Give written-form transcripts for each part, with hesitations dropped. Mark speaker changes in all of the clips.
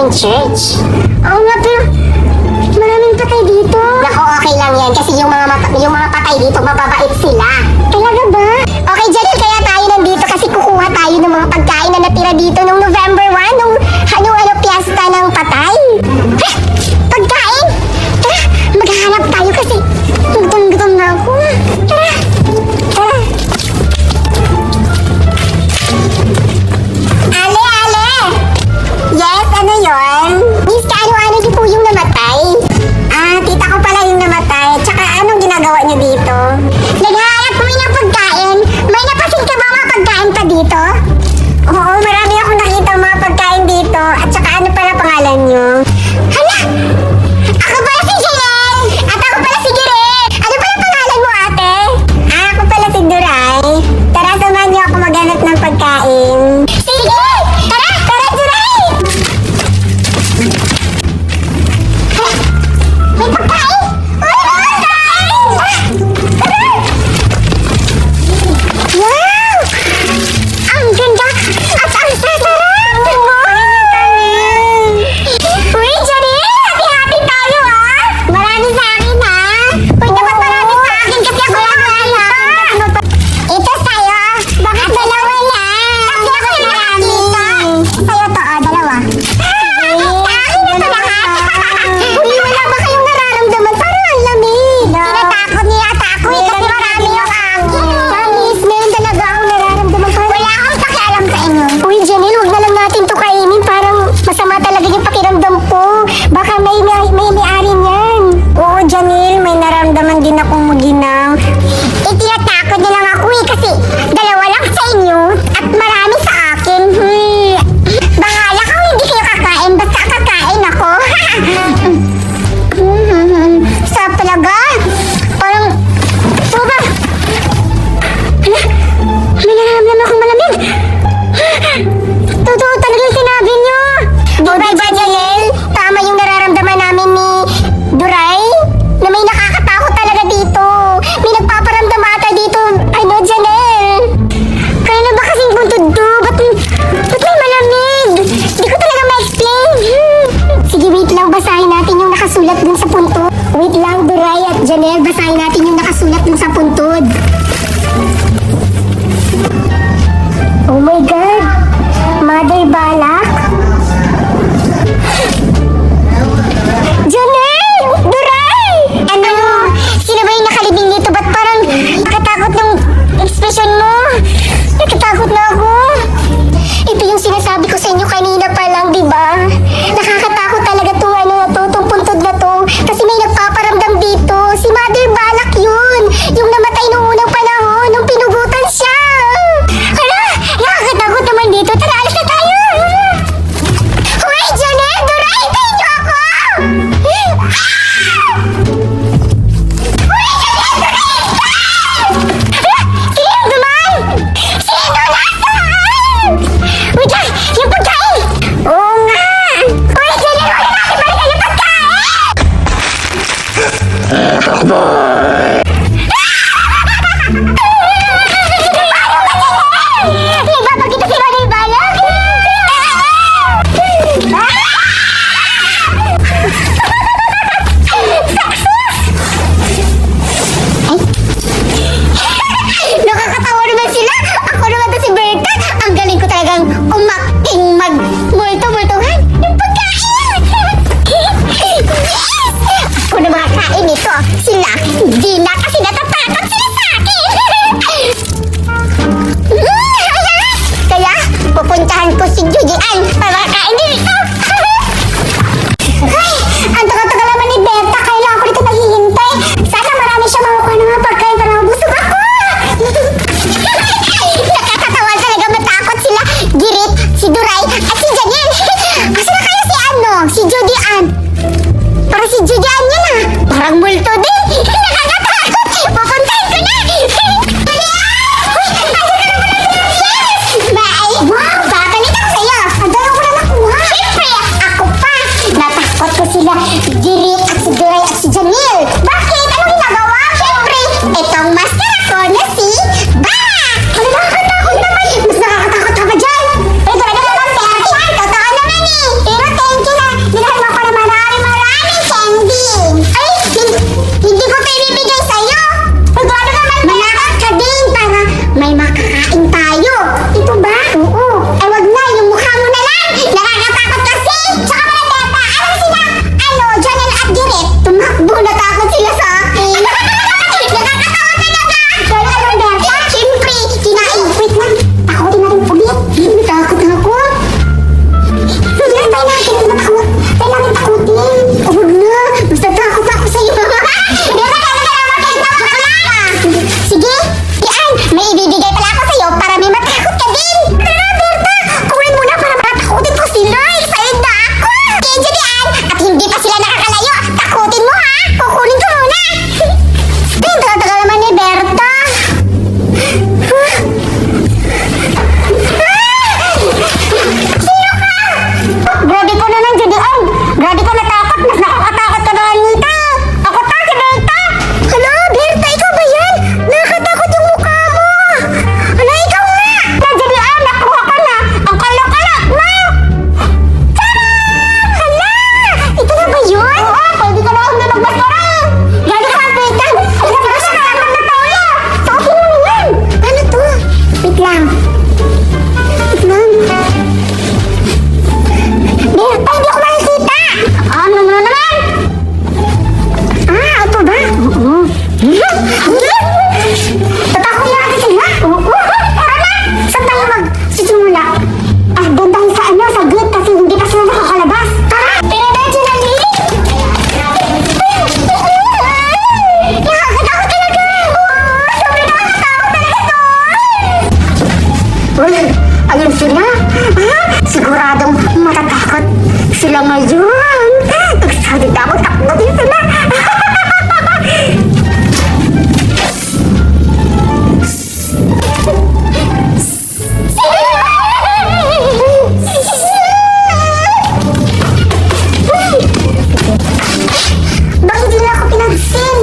Speaker 1: daming church.
Speaker 2: Oo nga, pero maraming patay dito.
Speaker 1: Naku, okay lang yan kasi yung mga patay dito, mababait sila.
Speaker 2: Talaga ba?
Speaker 1: Okay, Janelle, kaya tayo nandito kasi kukuha tayo ng mga pagkain na natira dito nung November 1, nung piyesta ng patay. Ha? Pagkain? Tara, maghahanap tayo kasi gutom na ako. Tara, tara. Ale! Yes, ano yon? Miss, ano di po yung namatay? Ah, tita ko pala yung namatay. Tsaka anong ginagawa niyo dito? Naghahanap kami ng pagkain. May napasin ka ba mga pagkain pa dito? Oo, marami akong nakita mga pagkain dito. At saka ano pala pangalan niyo? Hala! Ako pala si Janelle! At ako pala si Giret! Ano pala pangalan mo, ate? Ah, ako pala si Duray. Tara, samahan niyo ako maghanap ng pagkain. Sige! Tara! Tara, Duray! May pagkain! May pagkain! Tara! Wow! Ang ganda at ang sarap! Uy, Janelle! Hati-hati tayo, ah! Marami sa akin, ha? Uy, dapat marami sa akin kasi ako lang wala. Ito sa'yo. Bakit dalawa lang? Kasi ako yung marami. Sa'yo to, dalawa. Sa akin na to lahat. Uy, wala ba kayong nararamdaman? Parang ang lamig. Tinatakot niya ata ako kasi marami yung akin. Promise, meron talaga akong nararamdaman. Wala akong pakialam sa inyo. Uy, Janelle, huwag na lang natin to kainin. Parang masama talaga yung pakiramdam ko. Baka may may-ari niyan. Oo, Janelle, may naramdaman din akong maginaw. Tinatakot na lang ako kasi dalawa lang sa inyo at marami sa akin. Bahala kung hindi kayo kakain, basta kakain ako. Sarap talaga. Parang, soba. Hala, may nararamdaman akong malamig. Totoo talaga yung sinabi niyo. Diba, Janelle? Tama yung nararamdaman namin ni Duray? Na may nakakatakot talaga dito. May nagpaparamdam ata dito. Ano, Janelle? Kaya na ba kasing buntod to? Ba't may malamig? Di ko talaga ma-explain. Sige, wait lang. Basahin natin yung nakasulat dun sa puntod. Wait lang, Duray at Janelle. Basahin natin yung nakasulat dun sa puntod. Oh my God! Mother Balak? Janelle! Duray! Ano? Sino ba yung nakalibing dito? Ba't parang nakatakot ng ekspresyon mo? Nakatakot na ako. Ito yung sinasabi ko sa inyo kanina pa lang, di ba? Nakakatakot talaga tong puntod na to. Kasi may nagpaparamdam dito. Si Mother Balak yun. Yung namatay nung unang panahon, nung pinugutan siya. Hala! Nakakatakot naman dito. Tara, alis na tayo! Hoy, Janelle! Duray! Hintayin niyo ako! Hoy, Janelle! Duray! Hala! Sino duman? Sino nasaan? Wait lang! Yung pagkain! Oo nga! Hoy, Janelle! Wala natin balikan yung pagkain! Nagbabagito si Mother Balak! Nakakatawa naman sila! Ako naman to si Berta! Ang galing ko talagang umakting mag-multo-multuhan ng pagkain! Yes! Ako na makakain ito! Sila, hindi na kasi natatakot sila sa akin! Kaya, pupuntahan ko si Jujian para makain din ito! Ay, ang tagal-tagal naman ni Berta. Kailangan ko dito naghihintay. Sana marami siya makukuha ng mga pagkain para mabusog ako. Nakakatawa talaga, matakot sila. Girit, si Duray, at si Janelle. Asa na kaya si si Judian? Para si Judian yan ah. Parang multo din. Nakakatakot.
Speaker 2: Tatakot na kasi sila. Tara na! Saan tayo magsisimula? Ah, doon tayo sa ano, sa gate kasi hindi pa sila nakakalabas. Tara! Diretso na, Lily! Nakakatakot talaga! Sobrang nakakatakot talaga to! Uy, ayun sila! Ah, siguradong matatakot sila ngayon! Excited ako, takbo din sila! Bakit nila ako pinagsin?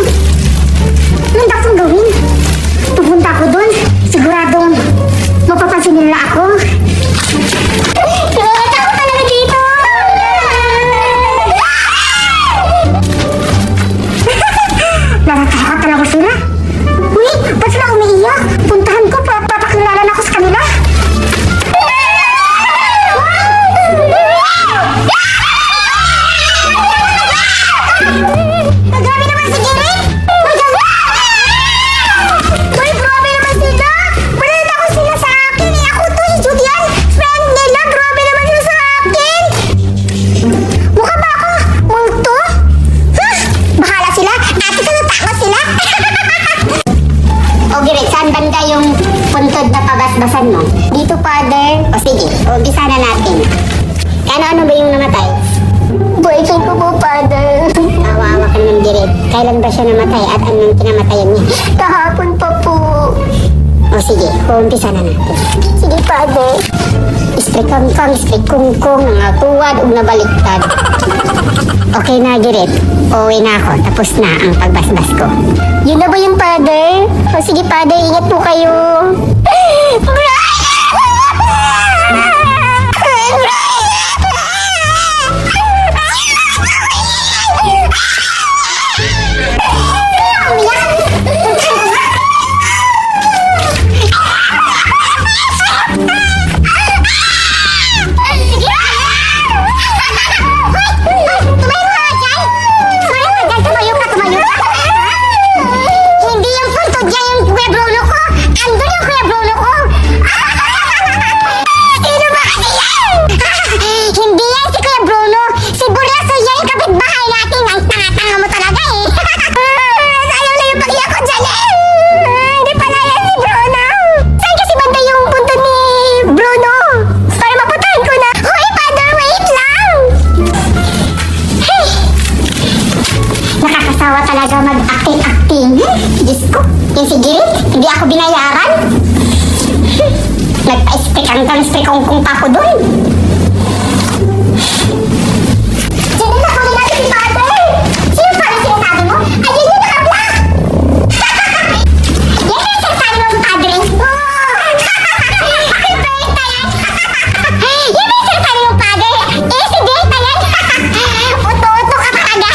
Speaker 2: Anong dapat gawin? Pupunta ako doon. Siguradong mapapansin nila ako. Nakakita ako talaga dito. Nakakita talaga sila. Uy, ba't sila umiiyak? Puntahan ko, papakilala na ako sa kanila. Grabe naman si Gerrit! Uy, grabe naman sila! Wala na ako sila sa akin eh! Ako to, si Julian! Friend nila! Grabe naman sila sa akin! Mukha ba ako multo? Huh? Bahala sila! Ate ka natakot sila! O Gerrit, saan banda yung puntod na pabasbasan mo? Dito, father. O sige, umpisa na natin. Ano ba yung namatay? Boyfriend ko po, father. Kawawa ka naman, Gerrit. Kailan ba siya namatay at anong kinamatayan niya? Kahapon pa po. O sige, umpisa na natin. Sige, father. Spray kangkang, spray kungkong, nangakuwad o nabaliktad. Okay na, Gerrit. Uuwi na ako. Tapos na ang pagbasbas ko. Yun na ba yung father? O sige, father. Ingat po kayo. Hindi yung puntod niya yung Kuya Bruno ko. Andun yung Kuya Bruno ko. Sino ba kasi yan? Hindi yan si Kuya Bruno. Si Buraso yan yung kapitbahay natin. Ang tanga-tanga mo talaga eh. Sayang na yung pag-iyak ko dyan eh. Hindi pala yan si Bruno. Saan kasi banda yung puntod ni Bruno? Para mapuntahan ko na. Hoy, father, wait lang. Hey. Nakakasawa talaga mag-acting-acting. Diyos ko, yung si Gerrit, hindi ako binayaran. Nagpa-spray kung pa ako doon. Diyan na huli natin si father. Sino pala sinasabi mo? Ayun yung naka-black. Yan yung sinasabi mo, padre. Happy birthday yan. Yan yung sinasabi mo, padre. Eh, si Data yan. Uto-uto ka talaga.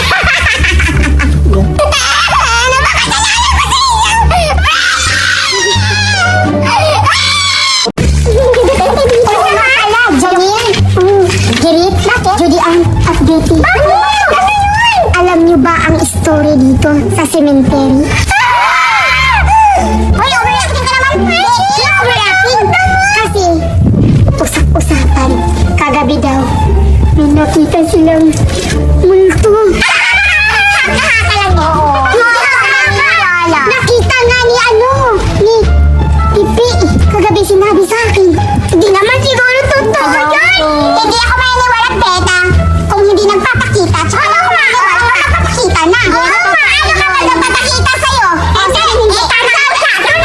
Speaker 2: Gerrit, Julian at Betty. Alam niyo ba ang story dito sa cemetery? Hoy, overreacting ka naman! Betty, overreacting! Kasi, usap-usapan, kagabi daw, may nakita silang multo. Nakakalang mo! Nakita nga ni Pipi, kagabi sinabi sa akin. Hindi naman siguro totoo yan. Hindi ako maniniwala, Beta. Kung hindi nagpapakita, tsaka ako maniniwala magpapakita na. Ayaw ka na nagpapakita sa'yo. Hindi ka na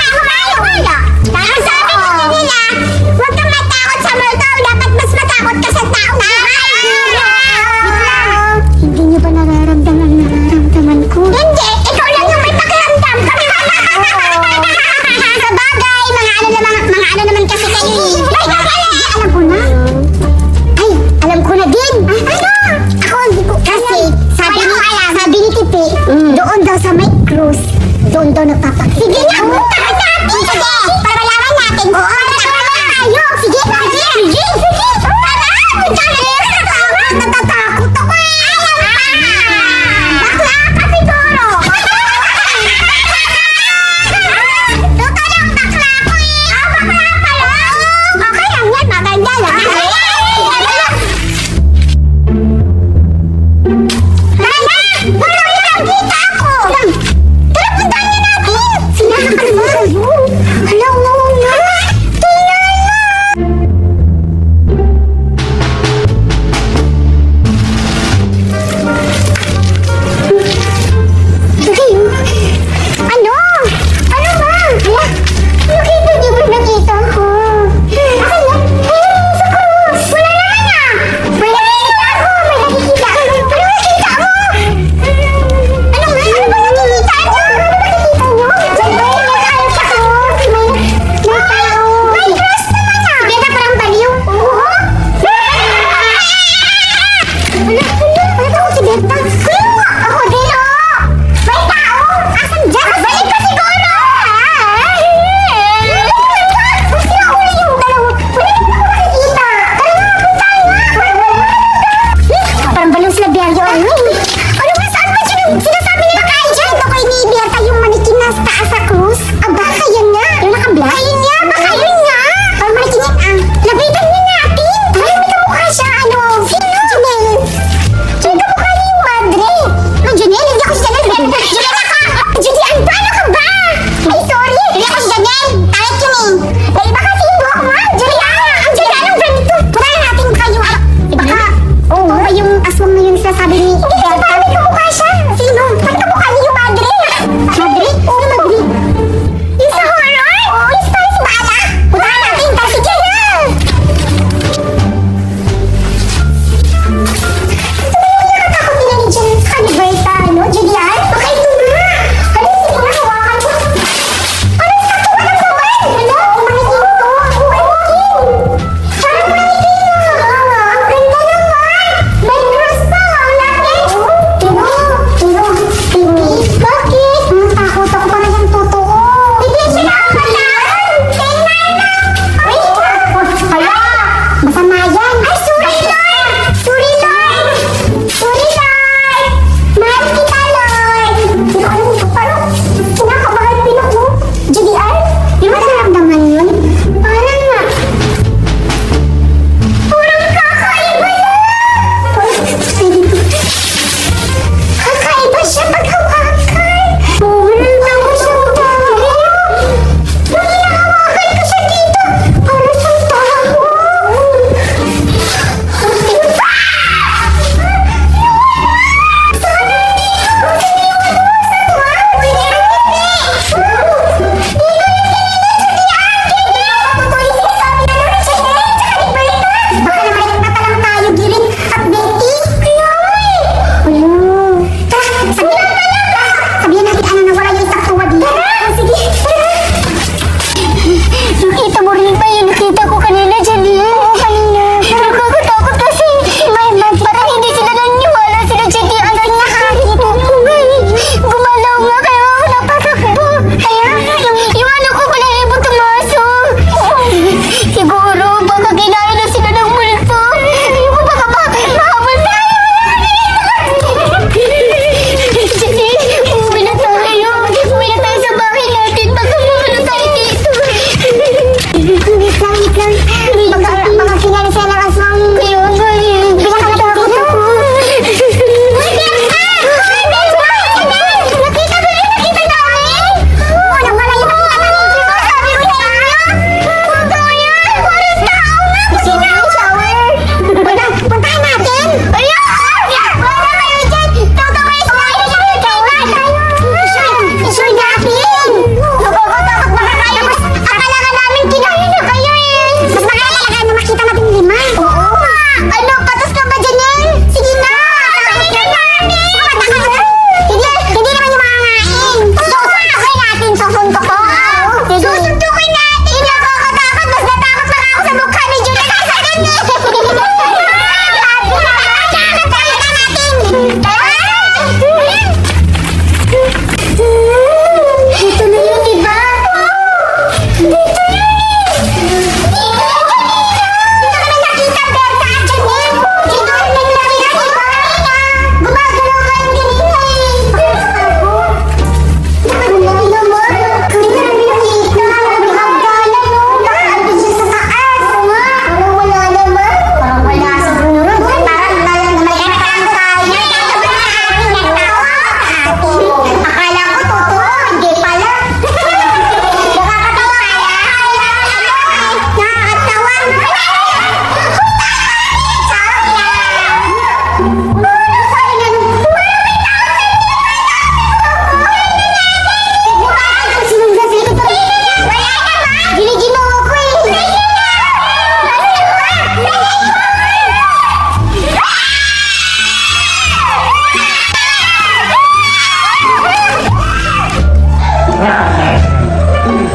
Speaker 2: ako maniniwala. Ang sabi kasi nila, huwag kang matakot sa multo. Dapat mas matakot ka sa tao na. Hindi niyo ba nararamdaman ang nararamdaman ko? Hindi, ikaw lang yung may pakiramdam. Kami wala. Sa bagay, mga ano naman kasi kayo eh. Alam ko na. Ay, alam ko na din. Ano? Ako, hindi ko. Kasi, sabi ni Tipi, doon daw sa may cruise, doon daw nagpapak. Sige na, punta ka natin. Sige, para malaman natin. Oo, tayo. Sige, sige. Tara, punta na. Natatakot ako eh. Bakla ka siguro.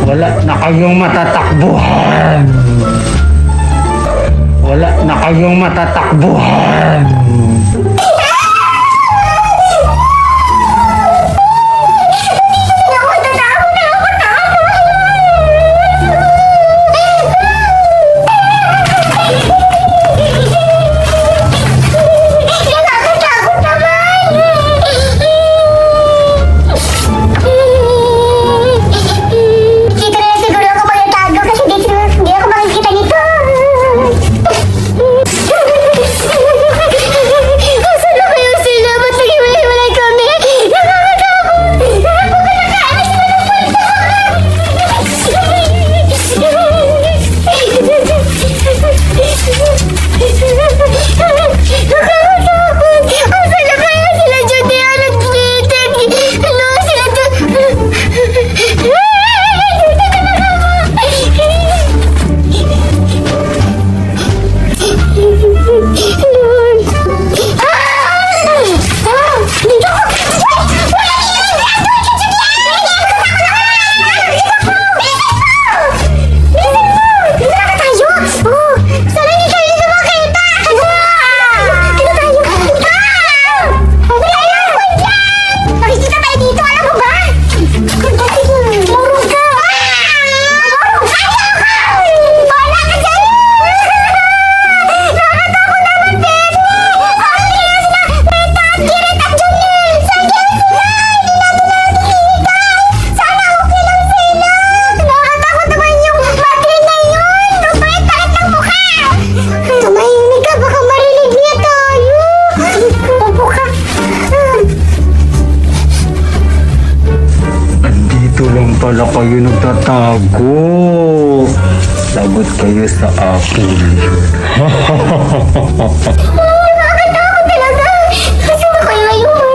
Speaker 3: Wala na kayong matatakbuhan. Wala na kayong matatakbuhan.
Speaker 1: Dito na siguro ako magtatago kasi hindi ako makikita nito. Asan na kayo sila? Ba't nag-iwalay kami? Nakakatakot! Ako ka nakaalis mo ng multo! Nakakatakot! Asan na kaya sila Judean at Glitter? Ano sila Nakikita tayo dito, alam mo ba? Murong ka! Wala ka dyan! Nakatakot naman, Benny! Ang linis na Beta at Girit at Janelle! Sagyan sila! Hindi natin nakikita! Sana okay lang sila! Nakatakot naman yung battery na yun! Rupert, talit ng mukha! Tumahimik ka, baka marinig niya tayo! Upo ka!
Speaker 3: Andito lang pala kayo nagtatago. Lagot kayo sa akin.
Speaker 1: Nakakatakot talaga! Kasi na kayo yung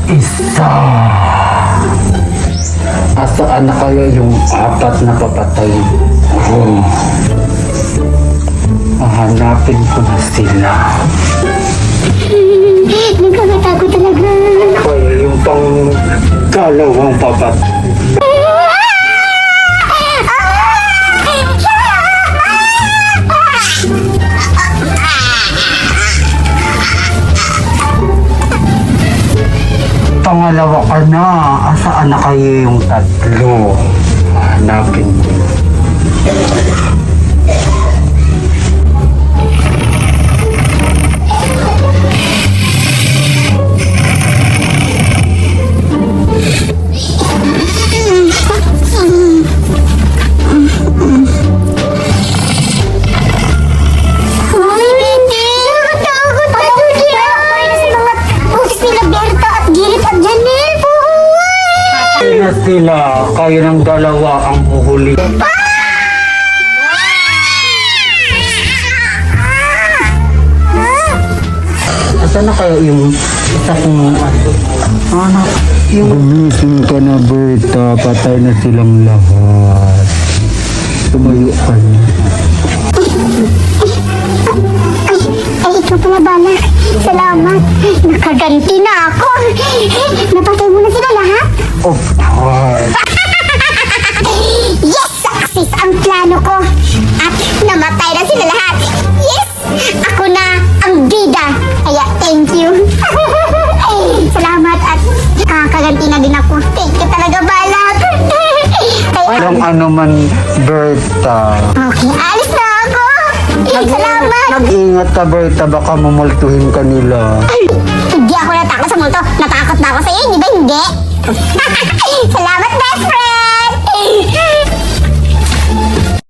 Speaker 3: Isa. Asaan na kaya yung apat na papatay ko? Hahanapin ko na sila.
Speaker 1: Nakakatakot talaga.
Speaker 3: Kaya yung pang dalawang papatay. Pangalawa ka na. Asaan na kayo yung tatlo? Hanapin ko.
Speaker 1: Ay, hindi! Nakakatakot na Judean! Butis nila Berta at Girit at Janelle! Buhay!
Speaker 3: Ayun na sila. Kayo ng dalawa ang uhuli. Asan na kayo yung isa kong anak? Gumising ka na, Berta. Patay na silang lahat. Tumayo ka na.
Speaker 1: Ay, ikaw pala bala. Salamat. Nakaganti na ako. Napatay mo na sila lahat?
Speaker 3: Of course.
Speaker 1: Yes! Success ang plano ko. At namatay na sila lahat. Yes! Ako na ang bida. Kaya thank you. Salamat at kakaganti na din ako. Thank you talaga, Balak.
Speaker 3: Walang ano man, Berta.
Speaker 1: Okay, alis na ako. Salamat.
Speaker 3: Nag-ingat ka, Berta. Baka mumultuhin ka nila.
Speaker 1: Hindi ako natakot sa multo. Natakot na ako sa iyo, di ba hindi? Salamat, best friend!